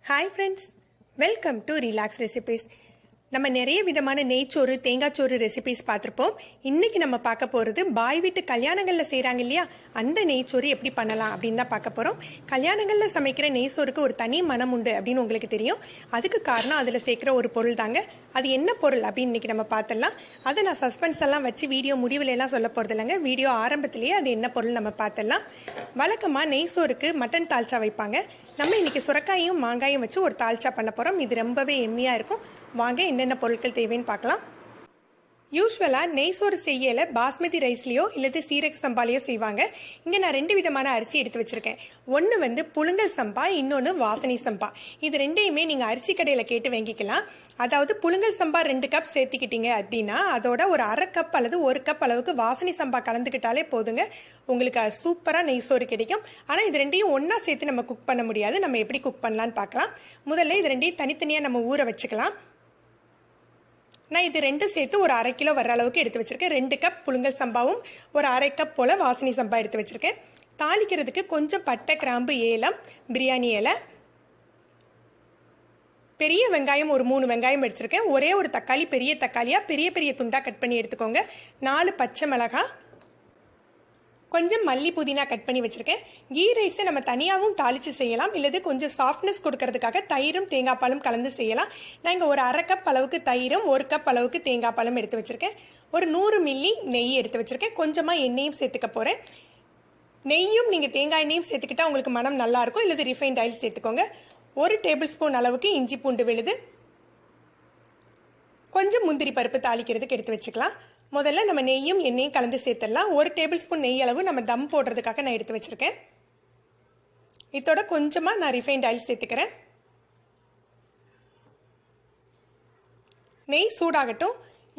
Hi friends, welcome to Relaxrecipes. நம்ம நிறைய விதமான நெய்ச்சோறு தேங்காய்ச்சோறு ரெசிபிஸ் பார்த்துருப்போம். இன்னைக்கு நம்ம பார்க்க போகிறது பாய் வீட்டு கல்யாணங்களில் செய்கிறாங்க இல்லையா, அந்த நெய்ச்சோறு எப்படி பண்ணலாம் அப்படின்னு தான் பார்க்க போகிறோம். கல்யாணங்களில் சமைக்கிற நெய்ச்சோறுக்கு ஒரு தனி மனம் உண்டு அப்படின்னு உங்களுக்கு தெரியும். அதுக்கு காரணம் அதில் சேர்க்குற ஒரு பொருள் தாங்க. அது என்ன பொருள் அப்படின்னு இன்னைக்கு நம்ம பார்த்துடலாம். அதை நான் சஸ்பென்ஸ் எல்லாம் வச்சு வீடியோ முடிவுலலாம் சொல்ல போகிறது இல்லைங்க. வீடியோ ஆரம்பத்திலேயே அது என்ன பொருள் நம்ம பார்த்துடலாம். வழக்கமாக நெய்ச்சோறுக்கு மட்டன் தால்ச்சா வைப்பாங்க. நம்ம இன்னைக்கு சுரக்காயும் மாங்காயும் வச்சு ஒரு தால்ச்சா பண்ண போகிறோம். இது ரொம்பவே எம்மியாக இருக்கும். வாங்க என்னென்ன பொருட்கள் தேவைன்னு பார்க்கலாம். யூஸ்வலாக நெய்சோறு செய்யல பாஸ்மதி ரைஸ்லையோ இல்லது சீரக சம்பாலையோ செய்வாங்க. இங்கே நான் 2 விதமான அரிசி எடுத்து வச்சுருக்கேன். ஒன்று வந்து புழுங்கல் சம்பா, இன்னொன்று வாசனை சம்பா. இது ரெண்டையுமே நீங்கள் அரிசி கடையில் கேட்டு வாங்கிக்கலாம். அதாவது புழுங்கல் சம்பா 2 கப் சேர்த்துக்கிட்டீங்க அப்படின்னா அதோட ஒரு 1/2 கப் அல்லது 1 கப் அளவுக்கு வாசனை சம்பா கலந்துக்கிட்டாலே போதுங்க. உங்களுக்கு சூப்பராக நெய்சோறு கிடைக்கும். ஆனால் இது ரெண்டையும் ஒன்றா சேர்த்து நம்ம குக் பண்ண முடியாது. நம்ம எப்படி குக் பண்ணலான்னு பார்க்கலாம். முதல்ல இது ரெண்டையும் தனித்தனியாக நம்ம ஊற வச்சுக்கலாம். நான் இது 2 சேர்த்து ஒரு 1/2 கிலோ வர அளவுக்கு எடுத்து வச்சிருக்கேன். 2 கப் புழுங்கல் சம்பாவும் ஒரு 1/2 கப் போல் வாசனை சம்பா எடுத்து வச்சிருக்கேன். தாளிக்கிறதுக்கு கொஞ்சம் பட்டை, கிராம்பு, ஏலம், பிரியாணி இலை, பெரிய வெங்காயம் ஒரு 3 வெங்காயம் எடுத்திருக்கேன். ஒரே ஒரு தக்காளி, பெரிய தக்காளியாக பெரிய பெரிய துண்டாக கட் பண்ணி எடுத்துக்கோங்க. 4 பச்சை மிளகாய், கொஞ்சம் மல்லி புதினா கட் பண்ணி வச்சுருக்கேன். கீ ரைஸை நம்ம தனியாகவும் தாளித்து செய்யலாம், இல்லது கொஞ்சம் சாஃப்ட்னஸ் கொடுக்கறதுக்காக தயிரும் தேங்காய் பாலும் கலந்து செய்யலாம். நான் இங்கே ஒரு 1/2 கப் அளவுக்கு தயிரும் 1 கப் அளவுக்கு தேங்காய் பாலும் எடுத்து வச்சுருக்கேன். ஒரு 100 மில்லி நெய் எடுத்து வச்சுருக்கேன். கொஞ்சமாக எண்ணெயும் சேர்த்துக்க போகிறேன். நெய்யும் நீங்கள் தேங்காய் எண்ணெயும் சேர்த்துக்கிட்டால் உங்களுக்கு மனம் நல்லாயிருக்கும், இல்லது ரிஃபைண்ட் ஆயில் சேர்த்துக்கோங்க. 1 டேபிள் ஸ்பூன் அளவுக்கு இஞ்சி பூண்டு விழுது, கொஞ்சம் முந்திரி பருப்பு தாளிக்கிறதுக்கு எடுத்து வச்சுக்கலாம். முதல்ல நம்ம நெய்யும் எண்ணெயும் கலந்து சேர்த்துடலாம். 1 டேபிள் ஸ்பூன் நெய் அளவு நம்ம தம் போடுறதுக்காக நான் எடுத்து வச்சுருக்கேன். இதோட கொஞ்சமாக நான் ரிஃபைண்ட் ஆயில் சேர்த்துக்கிறேன். நெய் சூடாகட்டும்.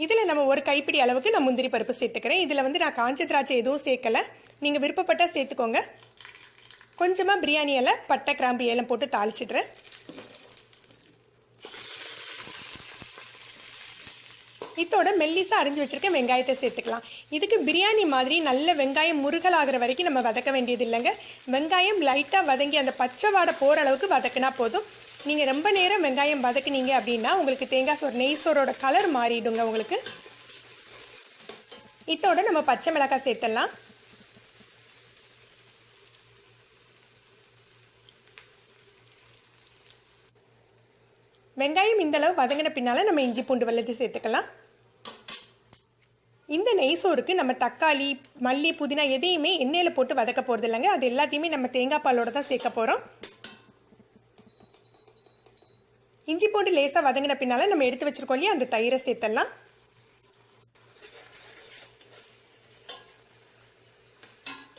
இதில் நம்ம ஒரு கைப்பிடி அளவுக்கு நான் முந்திரி பருப்பு சேர்த்துக்கிறேன். இதில் வந்து நான் காஞ்ச திராட்சை எதுவும் சேர்க்கலை. நீங்கள் விருப்பப்பட்டால் சேர்த்துக்கோங்க. கொஞ்சமாக பிரியாணி இலை, பட்டை, கிராம்பு, ஏலம் போட்டு தாளிச்சிடுறேன். இதோட மெல்லிசாக அரிஞ்சு வச்சுருக்கேன் வெங்காயத்தை சேர்த்துக்கலாம். இதுக்கு பிரியாணி மாதிரி நல்ல வெங்காயம் முருகல் ஆகிற வரைக்கும் நம்ம வதக்க வேண்டியது இல்லைங்க. வெங்காயம் லைட்டாக வதங்கி அந்த பச்சை வாடை போகிற அளவுக்கு வதக்கினா போதும். நீங்கள் ரொம்ப நேரம் வெங்காயம் வதக்குனீங்க அப்படின்னா உங்களுக்கு தேங்காய் சோறு நெய்சோரோட கலர் மாறிடுங்க உங்களுக்கு. இதோட நம்ம பச்சை மிளகாய் சேர்த்துடலாம். வெங்காயம் இந்தளவு வதங்கின பின்னால் நம்ம இஞ்சி பூண்டு விழுது சேர்த்துக்கலாம். இந்த நெய்சோறுக்கு நம்ம தக்காளி, மல்லி, புதினா எதையுமே எண்ணெயில் போட்டு வதக்க போகிறது இல்லைங்க. அது எல்லாத்தையுமே நம்ம தேங்காய் பாலோட தான் சேர்க்க போகிறோம். இஞ்சி பூண்டு லேசாக வதங்கின பின்னால் நம்ம எடுத்து வச்சுருக்கோம் இல்லையா, அந்த தயிரை சேர்த்துடலாம்.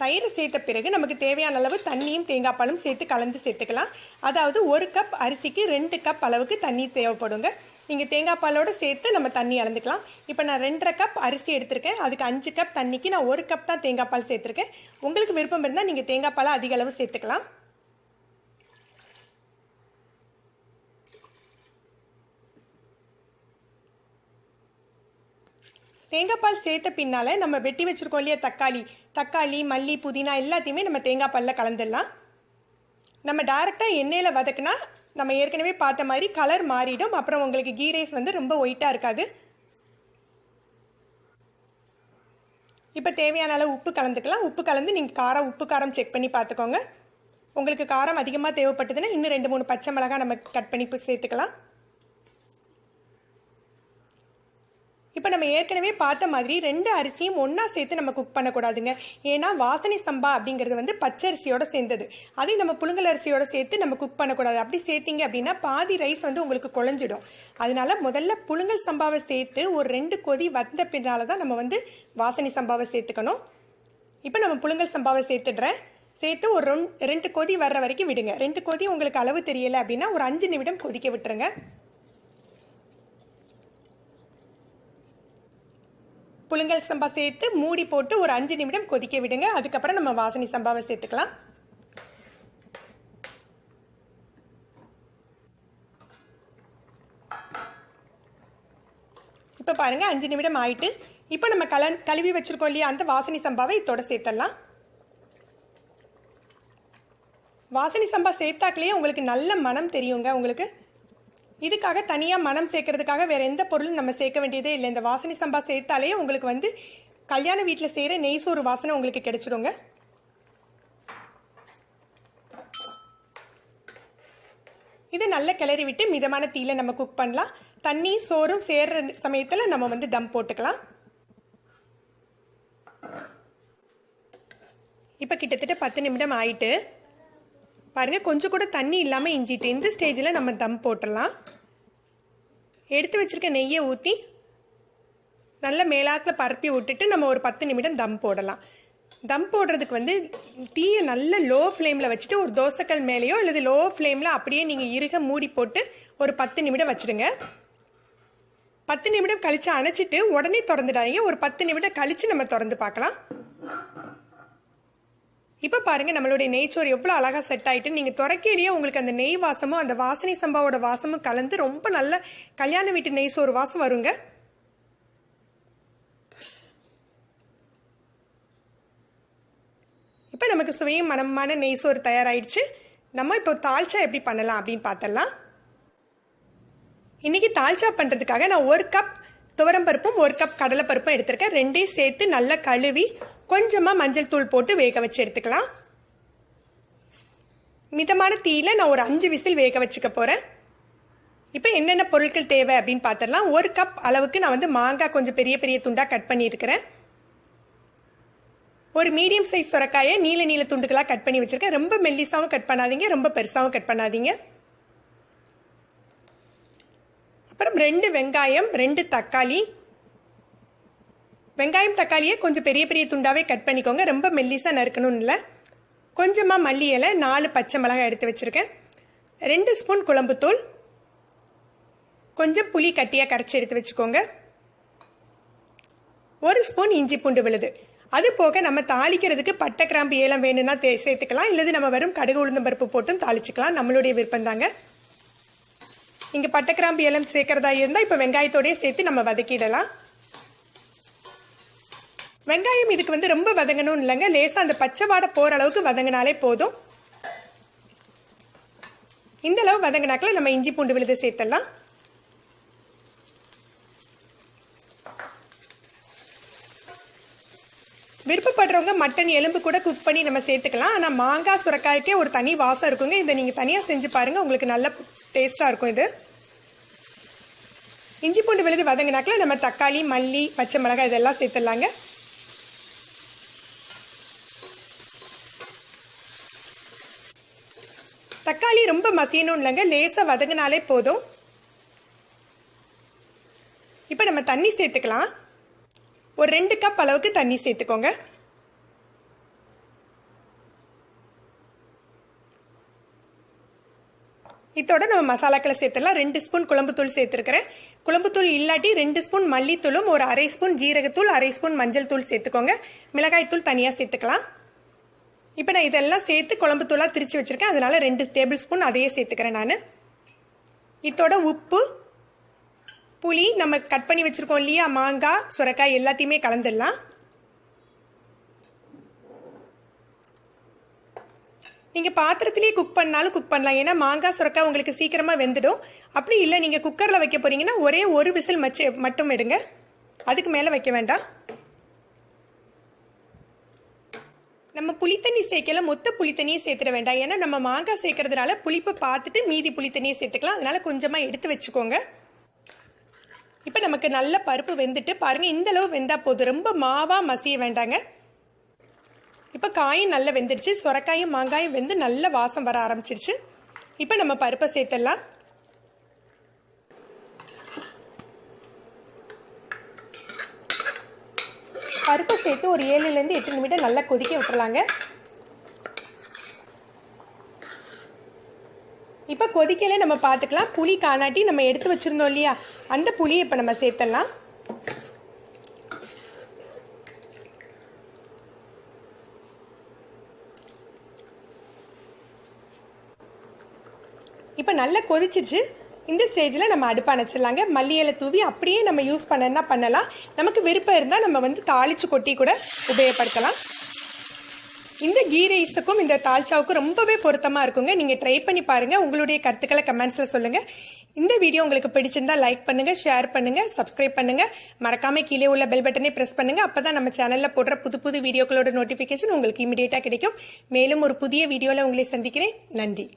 தயிரை சேர்த்த பிறகு நமக்கு தேவையான அளவு தண்ணியும் தேங்காய் பாலும் சேர்த்து கலந்து சேர்த்துக்கலாம். அதாவது 1 கப் அரிசிக்கு 2 கப் அளவுக்கு தண்ணி தேவைப்படுங்க. நீங்கள் தேங்காய் பாலோடு சேர்த்து நம்ம தண்ணி அளந்துக்கலாம். இப்போ நான் 2.5 கப் அரிசி எடுத்திருக்கேன். அதுக்கு 5 கப் தண்ணிக்கு நான் 1 கப் தான் தேங்காய் பால் சேர்த்துருக்கேன். உங்களுக்கு விருப்பம் இருந்தால் நீங்கள் தேங்காய் பாலை அதிக அளவு சேர்த்துக்கலாம். தேங்காய் பால் சேர்த்த பின்னால் நம்ம வெட்டி வச்சுருக்கோம் இல்லையா தக்காளி, மல்லி, புதினா எல்லாத்தையுமே நம்ம தேங்காய் பாலில் கலந்துடலாம். நம்ம டைரெக்டாக எண்ணெயில் வதக்குனா நம்ம ஏற்கனவே பார்த்த மாதிரி கலர் மாறிடும். அப்புறம் உங்களுக்கு கீ ரைஸ் வந்து ரொம்ப ஒயிட்டாக இருக்காது. இப்போ தேவையான அளவு உப்பு கலந்துக்கலாம். உப்பு கலந்து நீங்கள் உப்பு காரம் செக் பண்ணி பார்த்துக்கோங்க. உங்களுக்கு காரம் அதிகமாக தேவைப்பட்டதுன்னா இன்னும் 2-3 பச்சை மிளகாய் நம்ம கட் பண்ணி சேர்த்துக்கலாம். இப்போ நம்ம ஏற்கனவே பார்த்த மாதிரி 2 அரிசியும் ஒன்றா சேர்த்து நம்ம குக் பண்ணக்கூடாதுங்க. ஏன்னா வாசனை சம்பா அப்படிங்கிறது வந்து பச்சரிசியோட சேர்ந்தது. அதை நம்ம புழுங்கல் அரிசியோட சேர்த்து நம்ம குக் பண்ணக்கூடாது. அப்படி சேர்த்திங்க அப்படின்னா பாதி ரைஸ் வந்து உங்களுக்கு குழஞ்சிடும். அதனால முதல்ல புழுங்கல் சம்பாவை சேர்த்து ஒரு 2 கொதி வந்த பின்னால் தான் நம்ம வந்து வாசனை சம்பாவை சேர்த்துக்கணும். இப்போ நம்ம புழுங்கல் சம்பாவை சேர்த்துடுறேன். சேர்த்து ஒரு 2 கொதி வர்ற வரைக்கும் விடுங்க. 2 கொதி உங்களுக்கு அளவு தெரியலை அப்படின்னா ஒரு 5 நிமிடம் கொதிக்க விட்டுருங்க. புழுங்கல் சம்பா சேர்த்து மூடி போட்டு ஒரு 5 நிமிடம் கொதிக்க விடுங்க. அதுக்கப்புறம் நம்ம வாசனை சம்பாவை சேர்த்துக்கலாம். இப்போ பாருங்கள் 5 நிமிடம் ஆயிட்டு. இப்போ நம்ம கழுவி வச்சுருக்கோம் இல்லையா, அந்த வாசனை சம்பாவை இதோட சேர்த்துடலாம். வாசனை சம்பா சேர்த்தாக்கலேயே உங்களுக்கு நல்ல மனம் தெரியுங்க. உங்களுக்கு இதுக்காக தனியாக மனம் சேர்க்கறதுக்காக வேறு எந்த பொருளும் நம்ம சேர்க்க வேண்டியதே இல்லை. இந்த வாசனை சம்பா சேர்த்தாலே உங்களுக்கு வந்து கல்யாண வீட்டில் செய்கிற நெய் சோறு வாசனை உங்களுக்கு கிடைச்சிடுங்க. இதை நல்ல கிளறி விட்டு மிதமான தீயில நம்ம குக் பண்ணலாம். தண்ணி சோறும் சேர்ற சமயத்தில் நம்ம வந்து தம் போட்டுக்கலாம். இப்போ கிட்டத்தட்ட 10 நிமிடம் ஆயிட்டு பாருங்க, கொஞ்சம் கூட தண்ணி இல்லாமல் இஞ்சிட்டு இந்த ஸ்டேஜில் நம்ம தம் போட்டுடலாம். எடுத்து வச்சிருக்க நெய்யை ஊற்றி நல்ல மேலாக்கில் பரப்பி விட்டுட்டு நம்ம ஒரு 10 நிமிடம் தம் போடலாம். தம் போடுறதுக்கு வந்து தீயை நல்ல லோ ஃப்ளேமில் வச்சுட்டு ஒரு தோசைக்கல் மேலேயோ அல்லது லோ ஃப்ளேமில் அப்படியே நீங்கள் இறுக மூடி போட்டு ஒரு 10 நிமிடம் வச்சுடுங்க. 10 நிமிடம் கழித்து அணைச்சிட்டு உடனே திறந்துடாதீங்க. ஒரு 10 நிமிடம் கழித்து நம்ம திறந்து பார்க்கலாம். இப்போ பாருங்க, நம்மளுடைய நெய்ச்சோறு எவ்வளோ அழகாக செட் ஆகிட்டு நீங்கள் துறக்கையிலேயே உங்களுக்கு அந்த நெய் வாசமும் அந்த வாசனை சம்பாவோட வாசமும் கலந்து ரொம்ப நல்ல கல்யாண வீட்டு நெய்ச்சோறு வாசம் வருங்க. இப்போ நமக்கு சுவையும் மனமான நெய்ச்சோறு தயாராகிடுச்சு. நம்ம இப்போ தால்ச்சா எப்படி பண்ணலாம் அப்படின்னு பார்த்தலாம். இன்றைக்கி தால்ச்சா பண்ணுறதுக்காக நான் 1 கப் துவரம்பருப்பும் 1 கப் கடலைப்பருப்பும் எடுத்திருக்கேன். ரெண்டையும் சேர்த்து நல்லா கழுவி கொஞ்சமாக மஞ்சள் தூள் போட்டு வேக வச்சு எடுத்துக்கலாம். மிதமான தீயில நான் ஒரு 5 விசில் வேக வச்சுக்க போகிறேன். இப்போ என்னென்ன பொருட்கள் தேவை அப்படின்னு பார்த்துடலாம். 1 கப் அளவுக்கு நான் வந்து மாங்காய் கொஞ்சம் பெரிய பெரிய துண்டாக கட் பண்ணியிருக்கிறேன். ஒரு மீடியம் சைஸ் சுரைக்காயை நீல நீல துண்டுகளாக கட் பண்ணி வச்சுருக்கேன். ரொம்ப மெல்லிசாவும் கட் பண்ணாதீங்க, ரொம்ப பெருசாகவும் கட் பண்ணாதீங்க. அப்புறம் 2 வெங்காயம், 2 தக்காளி. வெங்காயம் தக்காளியை கொஞ்சம் பெரிய பெரிய துண்டாவே கட் பண்ணிக்கோங்க, ரொம்ப மெல்லிசாக நறுக்கணும்னு இல்லை. கொஞ்சமாக மல்லி இலை, 4 பச்சை மிளகாய் எடுத்து வச்சுருக்கேன். 2 ஸ்பூன் குழம்புத்தூள், கொஞ்சம் புளி கட்டியாக கரைச்சி எடுத்து வச்சுக்கோங்க. 1 ஸ்பூன் இஞ்சி பூண்டு விழுது. அது போக நம்ம தாளிக்கிறதுக்கு பட்டை கிராம்பு ஏலம் வேணும்னா சேர்த்துக்கலாம், இல்லது நம்ம வெறும் கடுகு உளுந்தம் பருப்பு போட்டும் தாளிச்சுக்கலாம், நம்மளுடைய விருப்பம் தாங்க. இங்கே பட்டை கிராம்பு ஏலம் சேர்க்கறதா இருந்தால் இப்போ வெங்காயத்தோடய சேர்த்து நம்ம வதக்கிடலாம். வெங்காயம் இதுக்கு வந்து ரொம்ப வதங்கணும் இல்லைங்க, லேசாக அந்த பச்சை வாடை போகிற அளவுக்கு வதங்கினாலே போதும். இந்த அளவு வதங்கினாக்கில் நம்ம இஞ்சி பூண்டு விழுது சேர்த்துடலாம். விருப்பப்படுறவங்க மட்டன் எலும்பு கூட குக் பண்ணி நம்ம சேர்த்துக்கலாம். ஆனால் மாங்காய் சுரைக்காய்க்கே ஒரு தனி வாசம் இருக்குங்க. இதை நீங்கள் தனியாக செஞ்சு பாருங்கள், உங்களுக்கு நல்ல டேஸ்ட்டாக இருக்கும். இது இஞ்சி பூண்டு விழுது வதங்கினாக்கில் நம்ம தக்காளி, மல்லி, பச்சை மிளகாய் இதெல்லாம் சேர்த்துடலாங்க. தக்காளி ரொம்ப மசியணும் இல்லைங்க, லேசாக வதங்கினாலே போதும். இப்போ நம்ம தண்ணி சேர்த்துக்கலாம். ஒரு 2 கப் அளவுக்கு தண்ணி சேர்த்துக்கோங்க. இதோட நம்ம மசாலாக்களை சேர்த்துடலாம். 2 ஸ்பூன் குழம்புத்தூள் சேர்த்துருக்கிறேன். குழம்புத்தூள் இல்லாட்டி 2 ஸ்பூன் மல்லித்தூளும் ஒரு 1/2 ஸ்பூன் ஜீரகத்தூள், 1/2 ஸ்பூன் மஞ்சள் தூள் சேர்த்துக்கோங்க. மிளகாய்த்தூள் தனியாக சேர்த்துக்கலாம். இப்போ நான் இதெல்லாம் சேர்த்து குழம்புத்தூளாக திரிச்சு வச்சுருக்கேன், அதனால் 2 டேபிள் ஸ்பூன் அதையே சேர்த்துக்கிறேன் நான். இதோட உப்பு, புளி, நம்ம கட் பண்ணி வச்சுருக்கோம் இல்லையா மாங்காய் சுரைக்காய் எல்லாத்தையுமே கலந்துடலாம். நீங்கள் பாத்திரத்திலேயே குக் பண்ணாலும் குக் பண்ணலாம், ஏன்னா மாங்காய் சுரைக்காய் உங்களுக்கு சீக்கிரமாக வெந்துடும். அப்படி இல்லை நீங்கள் குக்கரில் வைக்க போகிறீங்கன்னா ஒரே ஒரு விசில் மட்டும் எடுங்க, அதுக்கு மேலே வைக்க வேண்டாம். நம்ம புளித்தண்ணி சேர்க்கல, மொத்த புளித்தண்ணியை சேர்த்துட வேண்டாம், ஏன்னா நம்ம மாங்காய் சேர்க்கறதுனால புளிப்பை பார்த்துட்டு மீதி புளித்தண்ணியை சேர்த்துக்கலாம், அதனால கொஞ்சமாக எடுத்து வச்சுக்கோங்க. இப்போ நமக்கு நல்ல பருப்பு வெந்துட்டு பாருங்கள், இந்த அளவு வெந்தால் போதும், ரொம்ப மாவாக மசிய வேண்டாங்க. இப்போ காயும் நல்லா வெந்துடுச்சு, சுரைக்காயும் மாங்காயும் வெந்து நல்ல வாசம் வர ஆரம்பிச்சிடுச்சு. இப்போ நம்ம பருப்பை சேர்த்துடலாம். பருப்பை சேர்த்து ஒரு 7லேருந்து 8 நிமிடம் நல்லா கொதிக்க விட்டுறலாங்க. இப்போ கொதிக்கல நம்ம பார்த்துக்கலாம். புளி காணாட்டி நம்ம எடுத்து வச்சுருந்தோம் இல்லையா, அந்த புளியை இப்போ நம்ம சேர்த்துடலாம். இப்போ நல்லா கொதிச்சிச்சு. இந்த ஸ்டேஜில் நம்ம அடுப்பு அணைச்சிடலாங்க. மல்லி இலை தூவி அப்படியே நம்ம யூஸ் பண்ணனா பண்ணலாம், நமக்கு விருப்பம் இருந்தால் நம்ம வந்து தாளித்து கொட்டி கூட உபயோகப்படுத்தலாம். இந்த கீ ரைஸுக்கும் இந்த தால்ச்சாவுக்கும் ரொம்பவே பொருத்தமாக இருக்குங்க. நீங்கள் ட்ரை பண்ணி பாருங்கள். உங்களுடைய கருத்துக்களை கமெண்ட்ஸில் சொல்லுங்கள். இந்த வீடியோ உங்களுக்கு பிடிச்சிருந்தா லைக் பண்ணுங்கள், ஷேர் பண்ணுங்கள், சப்ஸ்கிரைப் பண்ணுங்கள். மறக்காமல் கீழே உள்ள பெல் பட்டனை ப்ரெஸ் பண்ணுங்கள். அப்போ தான் நம்ம சேனலில் போடுற புது புது வீடியோக்களோட நோட்டிஃபிகேஷன் உங்களுக்கு இமீடியட்டாக கிடைக்கும். மேலும் ஒரு புதிய வீடியோவில் உங்களை சந்திக்கிறேன். நன்றி.